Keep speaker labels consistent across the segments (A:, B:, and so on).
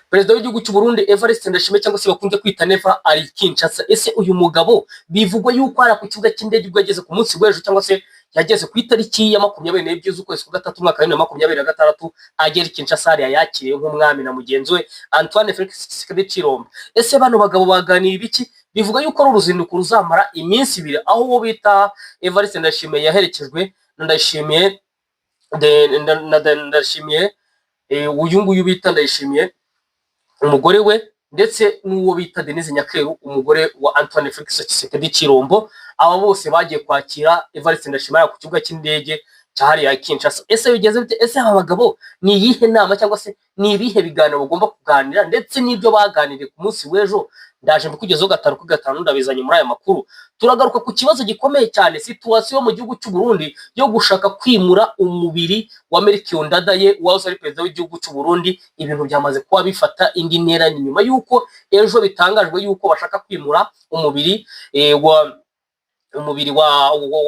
A: perezida w'igihugu cy'u Burundi Evariste Ndayishimiye cyangwa se bakunze kwita Neva ari Kinshasa. Ese uyu mugabo bivugwa yuko ara ku kibuga cy'indege ubwo yageze ku munsi w'ejo cyangwa se yageze ku itariki ya 24 z'ukwezi kwa gatatu mwaka wa 2026 agera Kinshasa yakiriye nk'umwami na mugenzi we Antoine Felix Tshisekedi Tshilombo. Ese bano bagabo baganira ibiki? Bivuga yuko ari uruzinduko ruzamara iminsi 2 aho wo bita Evariste Ndayishimiye yaherekejwe na Ndayishimiye uyu nguyu bita Ndayishimiye umugore we ndetse n'uwo bita Denise Nyakeru umugore wa Antoine Felix Tshisekedi Tshilombo. Aba bose bagiye kwakira Evariste Ndayishimiye ku kibuga cy'indege cyahari ya Kinshasa. Ese bigeze bite? Ese aba bagabo ni iyihe nama cyangwa se ni ibihe biganiro bagomba kuganira ndetse n'ibyo baganiriye ku munsi w'ejo? Ndaje mbikugezeho gatanu kuri gatanu ndabizanye muri aya makuru. Turagaruka ku kibazo gikomeye cyane, situation mu gihugu cy'u Burundi yo gushaka kwimura umubiri wa Melchior Ndadaye wahoze ari perezida w'igihugu cy'u Burundi. Ibintu byamaze kuba bifata indi ntera nyuma yuko ejo bitangajwe yuko bashaka kwimura umubiri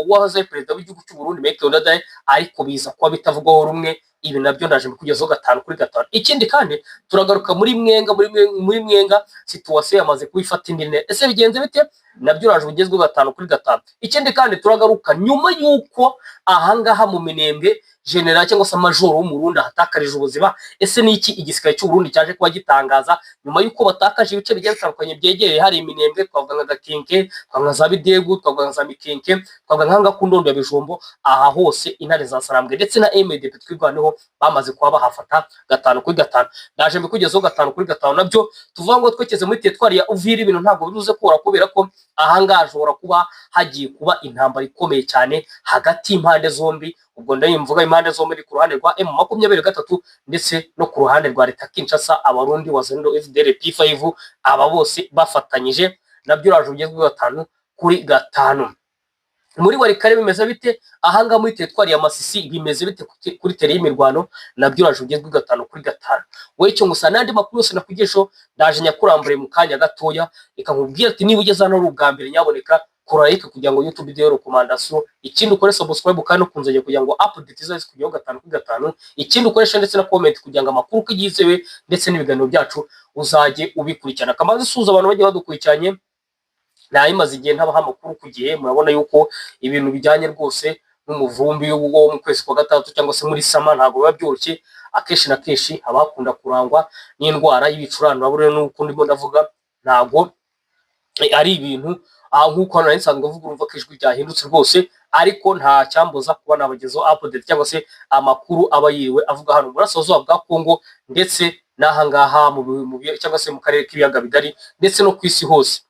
A: wahoze perezida w'igihugu cy'u Burundi Melchior Ndadaye, ariko biza kuba bitavugwaho rumwe. Ibi nabyo ndaje mbikugezeho gatanu kuri gatanu. Ikindi kandi turagaruka muri mwenga situation yamaze kubifata indi ntera. Ese bigenze bite? Nabyo uraje ugezweho gatanu kuri gatanu. Ikindi kandi turagaruka nyuma yuko ahangaha mu Minembwe general cyangwa se major wo mu Burundi hatakarije ubuzima. Ese ni iki igisirikare cy'u Burundi cyaje kuba gitangaza nyuma yuko batakaje ibice bigiye bitandukanye byegereye hari Iminembwe? Twavuga nka Gakenke, twavuga za Bidegu, twavuga nka Mikenke, twavuga nka Kundondo ya Bijombo. Aha hose intare za Sarambwe ndetse na MDP twirwaneho bamaze kuba bahafata gatanu kuri gatanu. Ndaje mbikugezeho gatanu kuri gatanu. Nabyo tuvuga ngo twekeze muri territoire ya Uvira. Ibintu ntabwo biruze kora kubera ko ahangaje ashobora kuba hagiye kuba intambara ikomeye cyane hagati y'impande zombi. Ubwo ndayimvuga impande zombi ku ruhande rwa M23 ndetse no ku ruhande rwa leta Kinshasa, abarundi wazendo FDL P5, aba bose bafatanyije. Nabyo uraje ugezweho gatanu kuri gatanu. Muri Warikare bimeze bite? Ahanga muri territoire ya Masisi bimeze bite kuri tere y'imirwano? Nabyo uraje ugezweho gatanu kuri gatanu. Wowe cyo gusa nandi makuru yose nakugesho ndaje nyakurambure mu kanya gatoya. Reka nkubwire ati niba ugeze hano ubwambere nyaboneka kora like kugira ngo YouTube video recommandation. Ikindi ukore subscribe kandi ukunzanye kugira ngo update zawe zikujyaho gatanu kuri gatanu. Ikindi ukoresha ndetse na comment kugira ngo amakuru kigizewe ndetse n'ibiganiro byacu uzajye ubikurikirana. Kamaze suza abantu bagiye badukurikiranye nayimaze igihe ntabaha amakuru ku gihe. Murabona yuko ibintu bijyanye rwose n'umuvumbi wo mu kwezi kwa gatatu cyangwa se muri sama ntabwo biba byoroshye. Akeshi na keshi abakunda kurangwa n'indwara y'ibicurano babure n'uko ndimo ndavuga ntabwo ari ibintu nkuko nari nsanzwe mvuga urumva ko ijwi ryahindutse rwose, ariko nta cyambuza kuba nabagezeho update cyangwa se amakuru aba yiwe avuga hano burasozwa bwa Kongo ndetse n'ahangaha mu cyangwa se mu karere k'ibiyaga bigari ndetse no kwisi hose.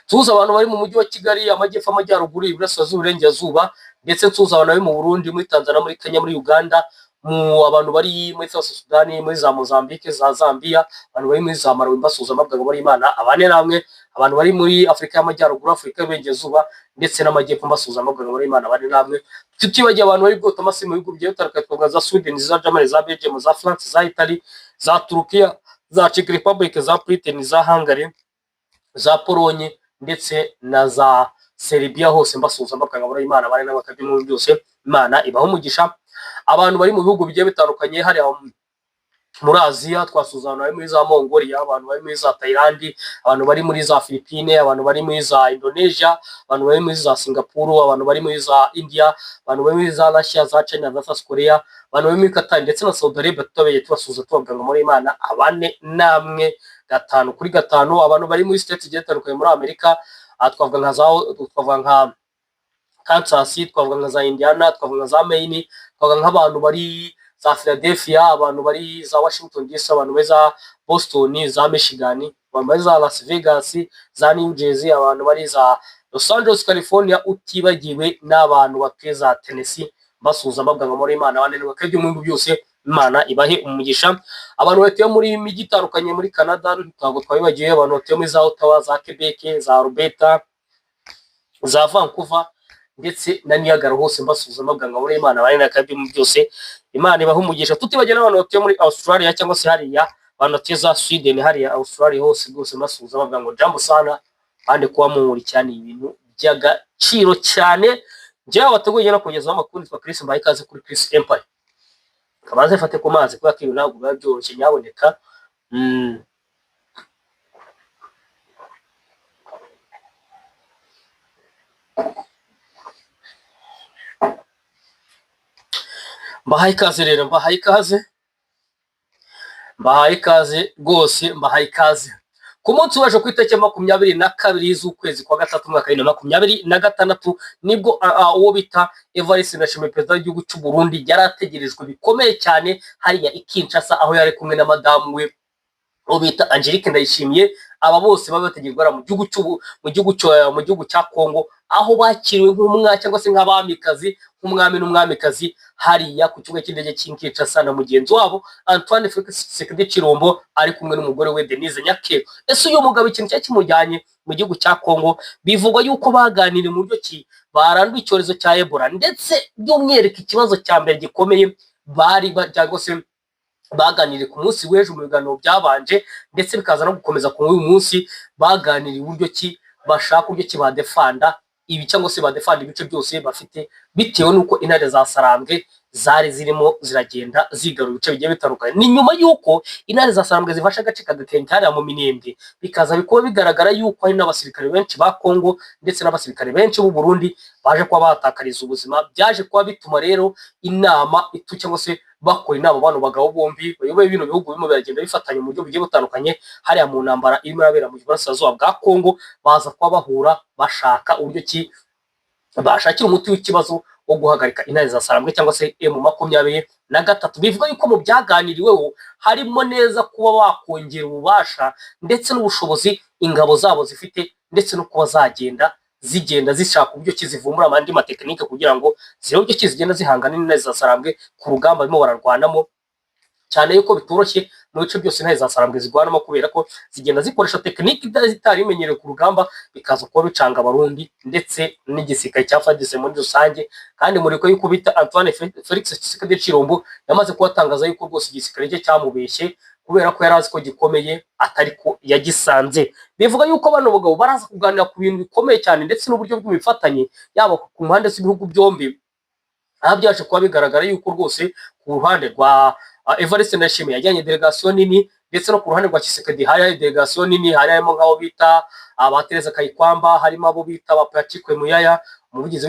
A: Tuza abantu bari mu mujyi wa Kigali, amajyepfo, amajyaruguru, iburasirazuba, uburengerazuba, ndetse tuza abantu bari mu Burundi, muri Tanzania, muri Kenya, muri Uganda, mu abantu bari muri South Sudan, muri za Mozambique, za Zambia, abantu bari muri za Malawi mbasuza mabwaga muri Imana abane namwe, abantu bari muri Afrika y'amajyaruguru, Afrika y'uburengerazuba ndetse n'amajyepfo mbasuza mabwaga muri Imana abane namwe. Tutibagiye abantu bari bwota amasi mu bihugu byo bitandukanye za Sweden, za Germany, za Belgium, za France, za Italy, za Turkiya, za Czech Republic, za Britain, za Hungary, za Polonye ndetse na za Serbia hose mbasuza mbabwanga muri Imana bari n'abakabye mu byose. Imana ibaho umugisha. Abantu bari mu bihugu bigiye bitandukanye hari muri Aziya twasuzana bari muri za Mongolia, abantu bari muri za Thailand, abantu bari muri za Philippines, abantu bari muri za Indonesia, abantu bari muri za Singapore, abantu bari muri za India, abantu bari muri za Russia, za China, za South Korea, abantu bari muri Qatar ndetse na Saudi Arabia. Tutabeye tubasuza tubabwanga muri Imana abane namwe gatanu kuri gatanu. Abantu bari muri state zitandukanye muri Amerika twavuga nka Kansas, twavuga nka za Indiana, twavuga nka za Maine, twavuga nk'abantu bari za Philadelphia, abantu bari za Washington DC, abantu bari za Boston, za Michigan, abantu bari za Las Vegas, za New Jersey, abantu bari za Los Angeles California, utibagiwe n'abantu batuye za Tennessee basuza mbabwanga muri Imana abane n'abakabye mu bintu byose. Imana ibahe umugisha. Abantu batuye muri imijyi itandukanye muri Canada ntabwo twabibagiye, abantu batuye muri za Ottawa, za Quebec, za Alberta, za Vancouver ndetse na Niagara hose mbasuza mbabwanga muri Imana bari n'akabye mu byose. Imana ibahe umugisha. Tutibagiye n'abantu batuye muri Australia cyangwa se hariya abantu batuye za Sweden, hariya Australia hose rwose mbasuza mbabwanga jambo sana kandi kuba muri cyane ibintu by'agaciro cyane. Njyewe wateguye no kugezaho amakuru twa Chris mbaye kaze kuri Chris Empire. Kabanze fate ku mazi kwa kiyo ntabwo biba byoroshye nyaboneka. Mm. Mbahaye ikaze rero, mbahaye ikaze rwose, mbahaye ikaze ku munsi waje ku itariki 22 z'ukwezi kwa gatatu mwaka 2026 nibwo uwo bita Evariste Ndayishimiye perezida w'igihugu cy'u Burundi yari ategerejwe bikomeye cyane hariya i Kinshasa, aho yari kumwe na madamu we uwo bita Angelique Ndayishimiye. Aba bose baba bategerwa mu gihugu cya Kongo, aho bakiriwe nk'umwami cyangwa se nk'abamikazi, nk'umwami n'umwamikazi hariya ku kibuga cy'indege cy'Kinshasa na mugenzi wabo Antoine Félix Tshisekedi Tshilombo ari kumwe n'umugore we Denise Nyakero. Ese uyu mugabo ikintu cyari kimujyanye mu gihugu cya Kongo, bivugwa yuko baganiriye mu buryo ki baranduye icyorezo cya Ebola, ndetse by'umwihariko ikibazo cya mbere gikomeye bari cyangwa se baganiriye ku munsi w'ejo mu biganiro byabanje, ndetse bikaza no gukomeza ku uyu munsi, baganiriye uburyo ki bashaka uburyo ki badefanda ibi cyangwa se badefanda ibice byose bafite, bitewe n'uko intare za Sarambwe zari zirimo ziragenda zigarura ibice bigiye bitandukanye. Ni nyuma y'uko intare za Sarambwe zifashe agace kagakenke hariya mu Minembwe, bikaza bikuba bigaragara y'uko hari n'abasirikare benshi ba Kongo ndetse n'abasirikare benshi b'u Burundi baje kuba batakariza ubuzima. Byaje kuba bituma rero inama cyangwa se bakora inama abantu bagabo bombi bayoboye bino bihugu birimo biragenda bifatanya mu buryo bugiye butandukanye hariya mu ntambara irimo irabera mu burasirazuba bwa Kongo, baza kuba bahura bashaka uburyo ki bashakira umuti w'ikibazo wo guhagarika intare za Sarambwe cyangwa se M23. Bivuga yuko mu byaganiriweho harimo neza kuba bakongera ububasha ndetse n'ubushobozi ingabo zabo zifite, ndetse no kuba zigenda zishaka uburyo kizivumbura amandi matekinike kugira ngo zirebe uburyo kizigenda zihangana n'intare za Sarambwe ku rugamba barimo bararwanamo, cyane yuko bitoroshye mu bice byose intare za Sarambwe zigwanamo, kubera ko zigenda zikoresha tekinike zitari imenyerewe ku rugamba, bikaza kuba bicanga abarundi ndetse n'igisirikare cya FARDC muri rusange. Kandi muri ko yuko bita Antoine Félix Tshisekedi Tshilombo yamaze kubatangaza yuko rwose igisirikare cye cyamubeshye, kubera ko yari azi ko gikomeye atari ko yagisanze. Bivuga yuko bano bagabo baraza kuganira ku bintu bikomeye cyane ndetse n'uburyo bw'imifatanye yaba ku mpande z'ibihugu byombi. Aha byaje kuba bigaragara yuko rwose ku ruhande rwa Evariste Ndayishimiye yajyanye delegation nini, ndetse no ku ruhande rwa Tshisekedi hari delegation nini, harimo nk'abo bita abatereza Kayikwamba, harimo abo bita Patrick Muyaya, umuvugizi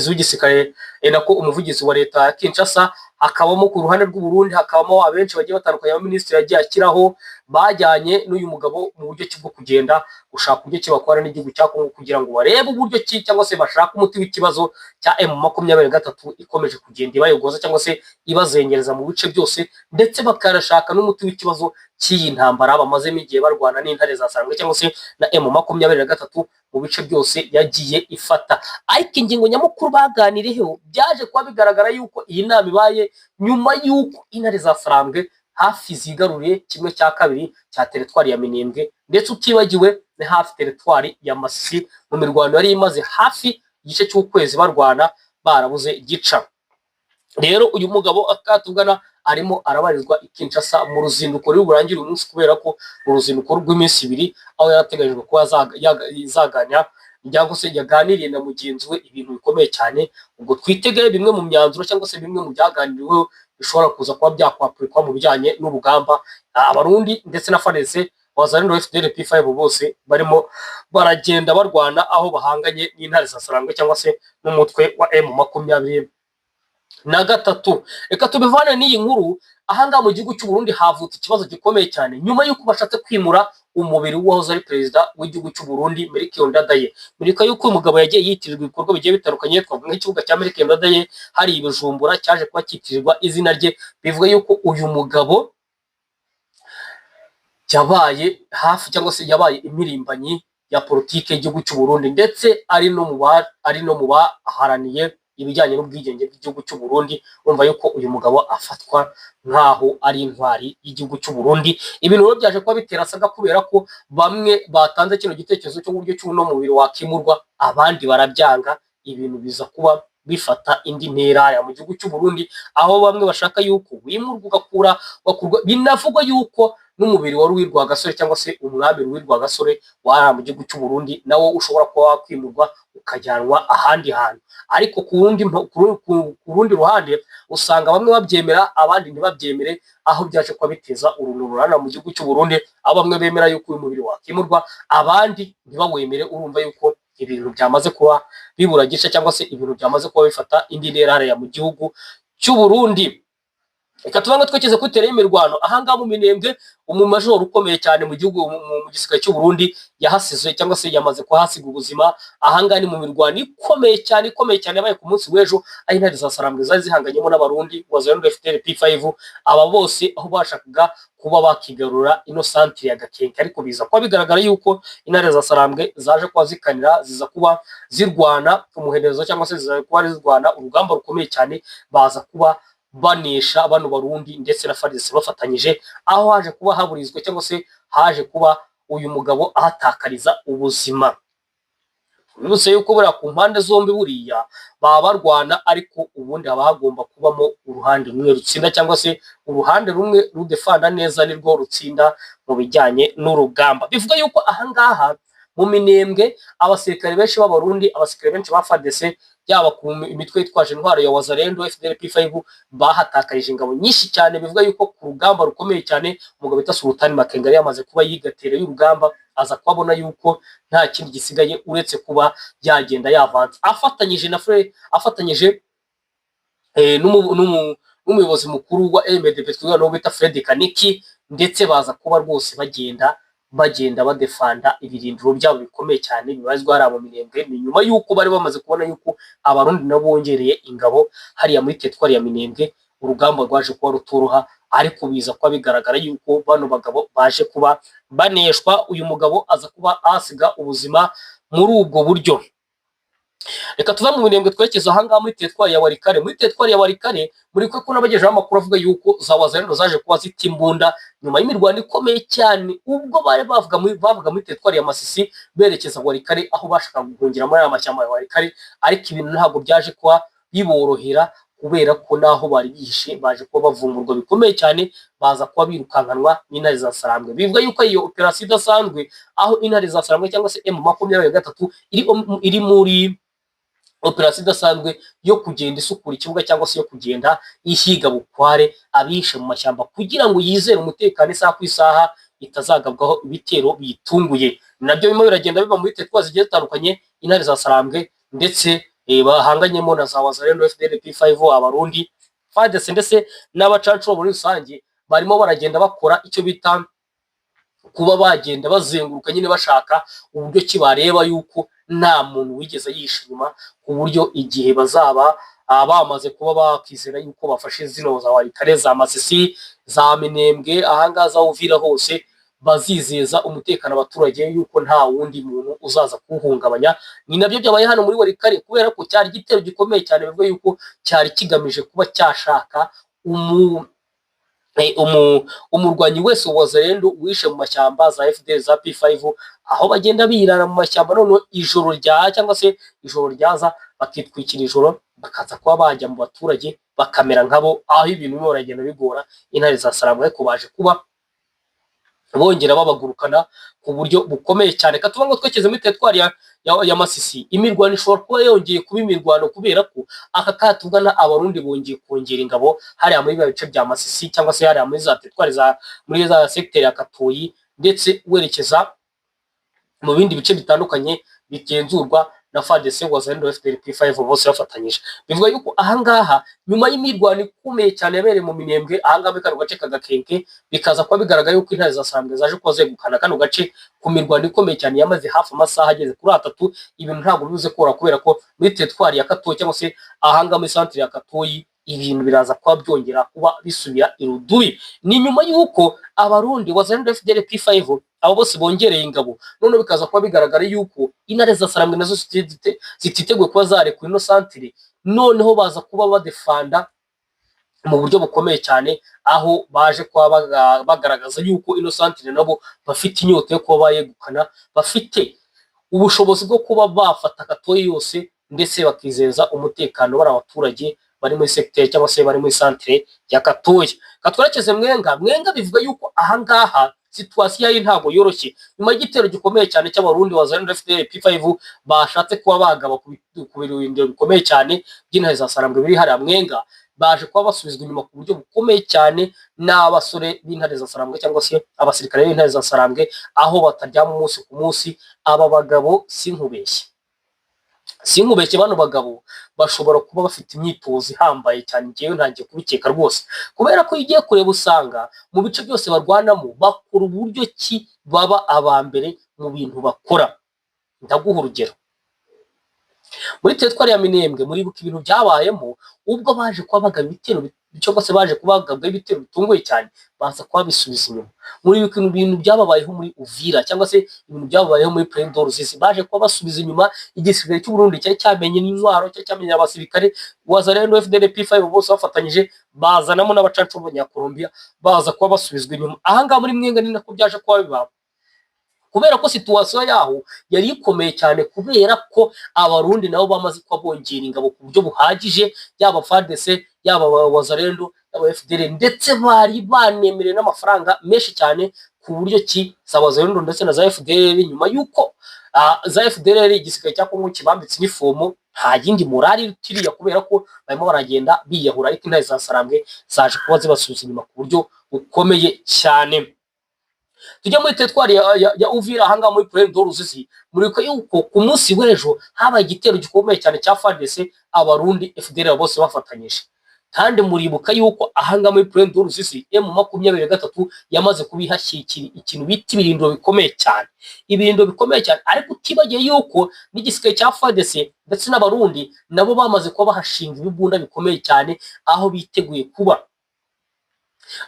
A: w'igisirikare nako umuvugizi wa leta ya Kinshasa. Hakabamo ku ruhande rw'u Burundi hakabamo abenshi bagiye batandukanye, abaminisitiri yagiye akiraho, bajyanye n'uyu mugabo mu buryo bwo kugenda gushaka uburyo ki bakora n'igihugu cya Kongo kugira ngo barebe uburyo ki cyangwa se bashaka umuti w'ikibazo cya M23 ikomeje kugenda ibayogoza cyangwa se ibazengereza mu bice byose, ndetse bakarashaka n'umuti w'ikibazo cy'iyi ntambara bamazemo igihe barwana n'intare za Sarambwe cyangwa se na M23 mu bice byose yagiye ifata. Ariko ingingo nyamukuru baganiriyeho byaje kuba bigaragara yuko iyi nama ibaye nyuma y'uko intare za Sarambwe hafi zigaruriye 1/2 cya teritwari ya Minembwe, ndetse utibagiwe ni hafi teritwari ya Masisi mu mirwano yari imaze hafi igice cy'ukwezi barwana barabuze gica. Rero uyu mugabo akatugana arimo arabarizwa i Kinshasa mu ruzinduko ruri burangire umunsi, kubera ko uruzinduko rw'iminsi 2 aho yarateganyijwe kuba zaganira cyangwa se yaganiriye na mugenzi we ibintu bikomeye cyane. Ubwo twitegeye bimwe mu myanzuro cyangwa se bimwe mu byaganiriweho bishobora kuza kuba byakwapurikwa mu bijyanye n'urugamba. Abarundi ndetse na FARDC wazarendo FDL P5 bose barimo baragenda barwana aho bahanganye n'intare za Sarambwe cyangwa se n'umutwe wa M23. Reka tubivane n'iyi nkuru. Ahanga mu gihugu cy'u Burundi havutse ikibazo gikomeye cyane nyuma y'uko bashatse kwimura umubiri w'uwahoze ari perezida w'igihugu cy'u Burundi Melchior Ndadaye. Birika yuko uyu mugabo yagiye yitirirwa ibikorwa bigiye bitandukanye, twavuga nk'ikibuga cya Melchior Ndadaye hari i Bujumbura cyaje kuba cyitirirwa izina rye. Bivuga yuko uyu mugabo yabaye hafi cyangwa se yabaye imirimbanyi ya politike y'igihugu cy'u Burundi, ndetse ari no mu baharaniye ibijyanye n'ubwigenge bw'igihugu cy'u Burundi. Urumva yuko uyu mugabo afatwa nkaho ari intwari y'igihugu cy'u Burundi. Ibintu rero byaje kuba bitera saga, kubera ko bamwe batanze kino gitekerezo cyo buryo cy'uno mubiri wakimurwa, abandi barabyanga. Ibintu biza kuba bifata indi ntera ya mu gihugu cy'u Burundi, aho bamwe bashaka yuko wimurwa ugakurwa. Binavugwa yuko n'umubiri wa Louis Rwagasore cyangwa se umwami Louis Rwagasore wari mu gihugu cy'u Burundi nawo ushobora kuba wakwimurwa ukajyanwa ahandi hantu. Ariko ku rundi ruhande usanga bamwe babyemera abandi ntibabyemere, aho byaje kuba biteza urunturana mu gihugu cy'u Burundi, aho bamwe bemera yuko uyu mubiri wakimurwa abandi ntibawemere. Urumva yuko ibintu byamaze kuba bibura gice cyangwa se ibintu byamaze kuba bifata indi ntera hariya mu gihugu cy'u Burundi. Reka tubange twekeze kuri tere y'imirwano. Ahangaha mu Minembwe umumajoro ukomeye cyane mu gihugu mu gisirikare cy'u Burundi yahasize cyangwa se yamaze kuhasiga ubuzima. Ahangaha ni mu mirwano ikomeye cyane yabaye ku munsi w'ejo, aho intare za Sarambwe zari zihanganyemo n'abarundi wazayendo FDL P5. Aba bose aho bashakaga kuba bakigarura ino santre ya Gakenke, ariko biza kuba bigaragara yuko intare za Sarambwe zaje kuba zikanira, ziza kuba zirwana umuhenezo cyangwa se ziza kuba zirwana urugamba rukomeye cyane, baza kuba banesha bano barundi ndetse na FARDC bafatanyije, aho haje kuba haburizwe cyangwa se haje kuba uyu mugabo ahatakariza ubuzima. Nibutse yuko buriya ku mpande zombi buriya baba barwana, ariko ubundi haba hagomba kubamo uruhande rumwe rutsinda cyangwa se uruhande rumwe rudefanda neza nirwo rutsinda mu bijyanye n'urugamba. Bivuga yuko ahangaha mu Minembwe abasirikare benshi b'abarundi, abasirikare benshi ba FARDC yaba ku imitwe yitwaje intwaro ya wazalendo FDL P5 bahatakarije ingabo nyinshi cyane. Bivuga yuko ku rugamba rukomeye cyane umugabo bita Sultani Makenga yari yamaze kuba yigatera y'urugamba, aza kubabona yuko nta kindi gisigaye uretse kuba yagenda yavanze afatanyije na afatanyije n'umuyobozi mukuru wa MDP twigana bita Fred Kaniki, ndetse baza kuba rwose bagenda badefanda ibirindiro byabo bikomeye cyane bibazwa hari mu Minembwe. Ni nyuma yuko bari bamaze kubona yuko abarundi nabo bongereye ingabo hariya muri teritwari ya Minembwe, urugamba rwaje kuba rutoroha, ariko biza kuba bigaragara yuko bano bagabo baje kuba baneshwa. Uyu mugabo aza kuba asiga ubuzima muri ubwo buryo. Reka tuva mu Minembwe twerekeza ahangaha muri teritwari ya Warikare. Muri teritwari ya Warikare muri kwe ko nabagejeho amakuru avuga yuko za wazalendo zaje kuba zita imbunda nyuma y'imirwano ikomeye cyane, ubwo bari bavuga muri teritwari ya Masisi berekeza Warikare, aho bashaka guhungira muri aya mashyamba ya Warikare. Ariko ibintu ntabwo byaje kuba biborohera, kubera ko naho bari bihishe baje kuba bavumburwa bikomeye cyane, baza kuba birukankanwa n'intare za Sarambwe. Bivuga yuko iyo operasiyo idasanzwe, aho intare za Sarambwe cyangwa se M23 iri muri operasiyo idasanzwe yo kugenda isukura ikibuga cyangwa se yo kugenda ihiga bukware abishe mu mashyamba, kugira ngo yizere umutekano isaha ku isaha itazagabwaho ibitero bitunguye. Nabyo bimwe biragenda biba muri teritwari zigiye zitandukanye intare za Sarambwe ndetse bahanganyemo na za wazalendo FDL P5, abarundi FARDC ndetse n'abacacu muri rusange barimo baragenda bakora icyo bita kuba bagenda bazenguruka nyine bashaka uburyo ki bareba yuko nta muntu wigeze yisha inyuma, ku buryo igihe bazaba bamaze kuba bakizera yuko bafashe zino za Warikare, za Masisi, za Minembwe, ahangaha za Uvira hose, bazizeza umutekano abaturage yuko nta wundi muntu uzaza kuwuhungabanya. Ni nabyo byabaye hano muri Warikare, kubera ko cyari igitero gikomeye cyane. Bivuga yuko cyari kigamije kuba cyashaka umurwanyi wese wazalendo wishe mu mashyamba za FDL za P5, aho bagenda birara mu mashyamba. None ijoro cyangwa se ijoro ryaza bakitwikira ijoro, bakaza kuba bajya mu baturage bakamera nkabo, aho ibintu bimwe baragenda bigora intare za Sarambwe, ariko baje kuba bongera babagurukana ku buryo bukomeye cyane. Katuvuga ngo twekeze muri teritwari ya Masisi, imirwano ishobora kuba yongeye kuba imirwano, kubera ko aka katugana abarundi bongeye kongera ingabo hariya muri bice bya Masisi cyangwa se hariya muri za teritwari muri za secteur ya Katoyi, ndetse werekeza mu bindi bice bitandukanye bigenzurwa na FARDC wazalendo FDL P5 bose bafatanyije. Bivuga yuko ahangaha nyuma y'imirwano ikomeye cyane yabereye mu Minembwe, ahangaha muri kano gace ka Gakenke, bikaza kuba bigaragara yuko intare za Sarambwe zaje kuba zegukana kano gace ku mirwano ikomeye cyane yamaze hafi amasaha ageze kuri 3. Ibintu ntabwo bivuze kora, kubera ko muri teritwari ya Katoyi cyangwa se ahangaha muri centre ya Katoyi ibintu biraza kuba byongera kuba bisubira irudubi. Ni nyuma yuko abarundi wazalendo FDL P5 abo bose bongereye ingabo, none bikaza kuba bigaragara yuko intare za Sarambwe nazo zititeguye kuba zarekura ino centre, noneho baza kuba badefanda mu buryo bukomeye cyane, aho baje kuba bagaragaza yuko ino centre nabo bafite inyota yo kuba bayegukana, bafite ubushobozi bwo kuba bafata Katoyi yose, ndetse bakizeza umutekano bari abaturage bari muri secteur cyangwa se bari muri centre ya Katoya. Katwerekeze Mwenga bivuga yuko ahangaha situasiyo yari ntabwo yoroshye nyuma y'igitero gikomeye cyane cy'abarundi wazana FDL P5 bashatse kuba bagaba ku birindiro bikomeye cyane by'intare za Sarambwe biri hari Mwenga, baje kuba basubizwa inyuma ku buryo bukomeye cyane n'abasore b'intare za Sarambwe cyangwa se abasirikare b'intare za Sarambwe, aho bataryama umunsi ku munsi. Aba bagabo sinkubeshye bano bagabo bashobora kuba bafite imyitozo ihambaye cyane, ngewe ntangiye kubikeka rwose, kubera ko igiye kureba usanga mu bice byose barwanamo bakora uburyo ki baba abambere mu bintu bakora. Ndaguha urugero, muri teritwari ya Minembwe muribuka ibintu byabayemo ubwo baje kuba bagaba ibitero cyangwa se baje kubagabwa ibitero bitunguye cyane, baza kuba bisubiza inyuma. Muribuka ibintu byababayeho muri Uvira cyangwa se ibintu byababayeho muri Plaine d'Oruzisi, baje kuba basubiza inyuma. Igisirikare cy'u Burundi cyari cyamenye n'intwaro, cyari cyamenye abasirikare wazarendo FDL P5 bose bafatanyije, bazanamo n'abacancu b'Abanyakolombia, baza kuba basubizwa inyuma. Ahangaha muri Mwenga ni nako byaje kuba biba, kubera ko situasiyo yaho yari ikomeye cyane, kubera ko abarundi nabo bamaze kuba bongera ingabo ku buryo buhagije, yaba FARDC yaba wazarendo yaba FDL, ndetse bari banemereye n'amafaranga menshi cyane ku buryo ki za wazarendo ndetse na za FDL nyuma yuko za FDL igisirikare cya Kongo kibambitse inifomo nta yindi morali tiriya, kubera ko barimo baragenda biyahura, ariko intare za Sarambwe zaje kuba zibasubiza inyuma ku buryo bukomeye cyane. Tujya muri teritwari ya Uvira ahangaha muri Plaine d'Oruzisi, muribuka yuko ku munsi w'ejo habaye igitero gikomeye cyane cya FARDC abarundi FDL bose bafatanyije, kandi muribuka yuko ahangaha muri Plaine d'Oruzisi M23 yamaze kubihashyikira ikintu bita ibirindiro bikomeye cyane, ibirindiro bikomeye cyane, ariko utibagiye yuko n'igisirikare cya FARDC ndetse n'abarundi nabo bamaze kuba bahashinga ibibunda bikomeye cyane, aho biteguye kuba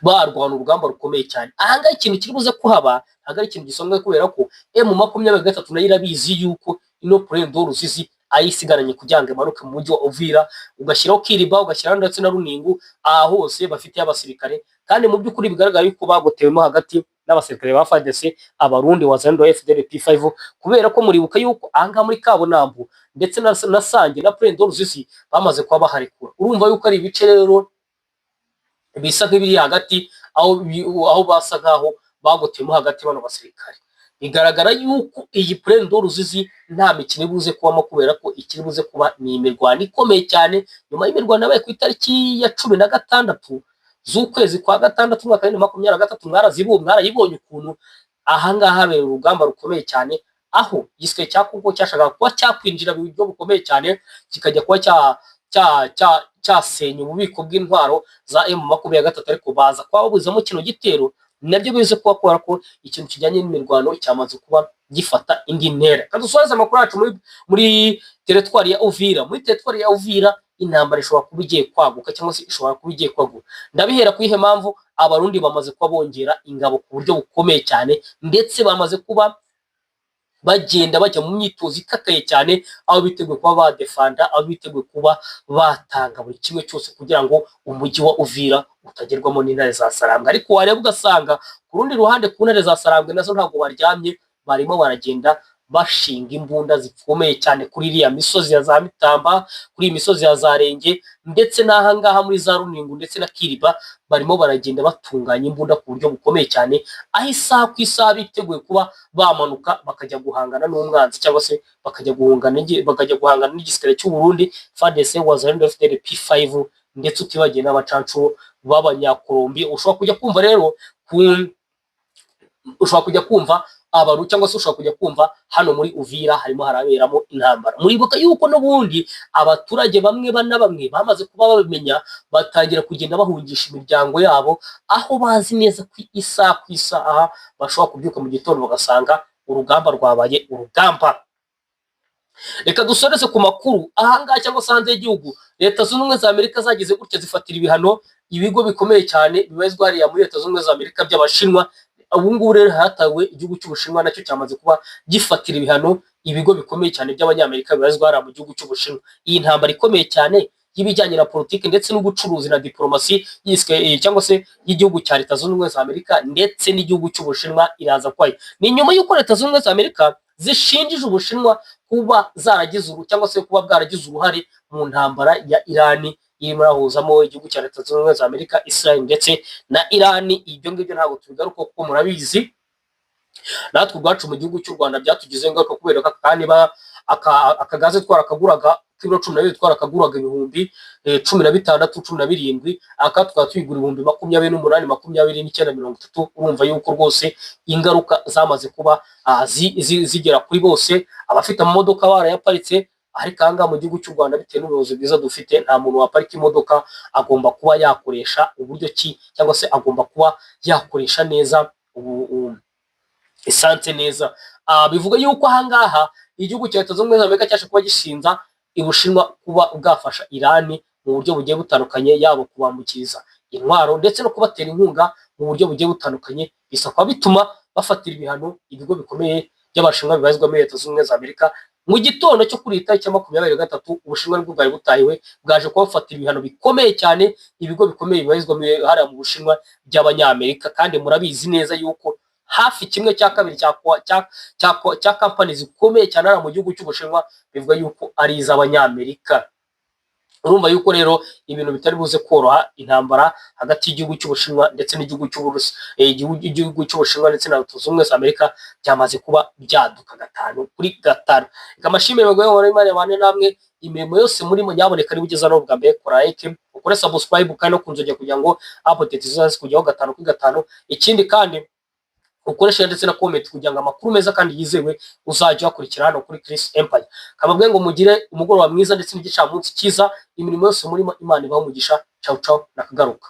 A: barwana urugamba rukomeye cyane. Ahangaha ikintu kiri buze kuhaba ntabwo ari ikintu gisonga, kubera ko M23 nayo irabizi yuko ino Plaine d'Oruzisi ayisigaranye kugira ngo imanuke mu mujyi wa Uvira, ugashyiraho Kiriba, ugashyiraho ndetse na Runingu, aha hose bafite abasirikare, kandi mu by'ukuri bigaragara yuko bagotewemo hagati n'abasirikare ba FARDC abarundi wazando FDL P5, kubera ko muribuka yuko ahangaha muri Kabonambu ndetse na Sange na Plaine d'Oruzisi bamaze kuba baharekura. Urumva yuko ari ibice rero bisa nk'ibiri hagati, aho basa nkaho bagotemo hagati bano basirikare. Bigaragara yuko iyi Plaine d'Oruzisi nta mikino ibuze kubamo, kubera ko ikiri buze kuba ni imirwano ikomeye cyane. Nyuma y'imirwano yabaye ku itariki ya 16 z'ukwezi kwa gatandatu mwaka 2023, mwarayibonye ukuntu ahangaha habera urugamba rukomeye cyane, aho igisirikare cya Kongo cyashakaga kuba cyakwinjira mu buryo bukomeye cyane, kikajya kuba cyasenya ububiko bw'intwaro za M23, ariko baza kuba babuzamo kino gitero. Nabyo bize kuba kubera ko ikintu kijyanye n'imirwano cyamaze kuba gifata indi ntera. Kadusoza amakuru yacu muri teritwari ya Uvira. Muri teritwari ya Uvira intambara ishobora kuba igiye kwaguka cyangwa se ishobora kuba igiye kwagura. Ndabihera ku ihe mpamvu abarundi bamaze kuba bongera ingabo ku buryo bukomeye cyane, ndetse bamaze kuba bagenda bajya mu myitozo ikakaye cyane, aho biteguye kuba badefanda, aho biteguye kuba batanga buri kimwe cyose kugira ngo umujyi wa Uvira utagerwamo n'intare za Sarambwe. Ariko wareba ugasanga ku rundi ruhande ku ntare za Sarambwe nazo ntabwo baryamye, barimo baragenda bashinga imbunda zikomeye cyane kuri iriya misozi ya za Mitamba, kuri iyi misozi ya za Renge, ndetse n'ahangaha muri za Runingu ndetse na Kiriba, barimo baragenda batunganya imbunda ku buryo bukomeye cyane, aho isaha ku isaha biteguye kuba bamanuka bakajya guhangana n'umwanzi, cyangwa se bakajya guhangana n'igisirikare cy'u Burundi FARDC wazarendo FDL P5, ndetse utibagiye n'abacancu b'Abanyakolombia. Ushobora kujya kumva rero abaru cyangwa se ushobora kujya kumva hano muri Uvira harimo haraberamo intambara. Muribuka yuko n'ubundi abaturage bamwe bamaze kuba babimenya, batangira kugenda bahungisha imiryango yabo, aho bazi neza ku isaha bashobora kubyuka mu gitondo bagasanga urugamba rwabaye urugamba. Reka dusoreze ku makuru ahangaha cyangwa se hanze y'igihugu. Leta zunze ubumwe za Amerika zagize gutya zifatira ibihano ibigo bikomeye cyane bibazwa hariya muri Leta zunze ubumwe za Amerika by'Abashinwa. Ubu ngubu rero hatawe igihugu cy'Ubushinwa nacyo cyamaze kuba gifatira ibihano ibigo bikomeye cyane by'Abanyamerika bibazwa hariya mu gihugu cy'Ubushinwa. Iyi ntambara ikomeye cyane y'ibijyanye na politiki ndetse n'ubucuruzi na diplomasi cyangwa se y'igihugu cya Leta zunze ubumwe za Amerika ndetse n'igihugu cy'Ubushinwa iraza kwayo. Ni nyuma y'uko Leta zunze ubumwe za Amerika zishinjije Ubushinwa kuba zaragize cyangwa se kuba bwaragize uruhare mu ntambara ya Irani irimo irahuzamo igihugu cya Leta Zunze Ubumwe za Amerika, Israel ndetse na Iran. Ibyo ngibyo ntabwo tubigaruka kuko murabizi natwe ubwacu mu gihugu cy'u Rwanda byatugize ingaruka kubera ko kandi akagaze twarakaguraga kilo 12 twarakaguraga ibihumbi 16 17, aka tukaba tuyigura ibihumbi 28 29 30. Urumva yuko rwose ingaruka zamaze kuba zigera kuri bose. Abafite amamodoka barayaparitse, ariko anga mu gihugu cy'u Rwanda bitewe n'ubuyobozi bwiza dufite, nta muntu waparika imodoka, agomba kuba yakoresha uburyo ki cyangwa se agomba kuba yakoresha neza esanse neza. Bivuga yuko ahangaha igihugu cya Leta Zunze Ubumwe za Amerika cyaje kuba gishinza Ubushinwa kuba bwafasha Iran mu buryo bugiye butandukanye, yabo kubambukiriza intwaro ndetse no kubatera inkunga mu buryo bugiye butandukanye, bisakwa bituma bafatira ibihano ibigo bikomeye by'Abashinwa bibarizwa muri Leta Zunze Ubumwe za Amerika. Mu gitondo cyo kuri tariki ya 23 Ubushinwa nibwo bwari butahiwe, bwaje kubafatira ibihano bikomeye cyane ibigo bikomeye bibarizwa hariya mu Bushinwa by'Abanyamerika. Kandi murabizi neza yuko hafi kimwe cya kabiri cya kampani zikomeye cyane ari mu gihugu cy'Ubushinwa bivuga yuko ari iz'Abanyamerika. Urumva yuko rero ibintu bitari buze koroha, intambara hagati y'igihugu cy'Ubushinwa ndetse n'igihugu cy'Uburusi, igihugu cy'Ubushinwa ndetse na Leta Zunze Ubumwe za Amerika byamaze kuba byaduka 5-5. Ikamashimire bagwe Imana yabane namwe, imirimo yose muri mu nyaboneka nibugeza no bwa mbere, kora like, ukore subscribe kandi no kunzogera kugira ngo update zizaze kujyaho 5-5. Ikindi kandi ukoresha ndetse na comment kugira ngo amakuru meza kandi yizewe uzajya wakurikira hano kuri Chris Empire. Kababwe ngo mugire umugoroba mwiza ndetse n'igicamunsi cyiza, imirimo yose muri Imana ibaho umugisha. Ciao ciao, nakagaruka.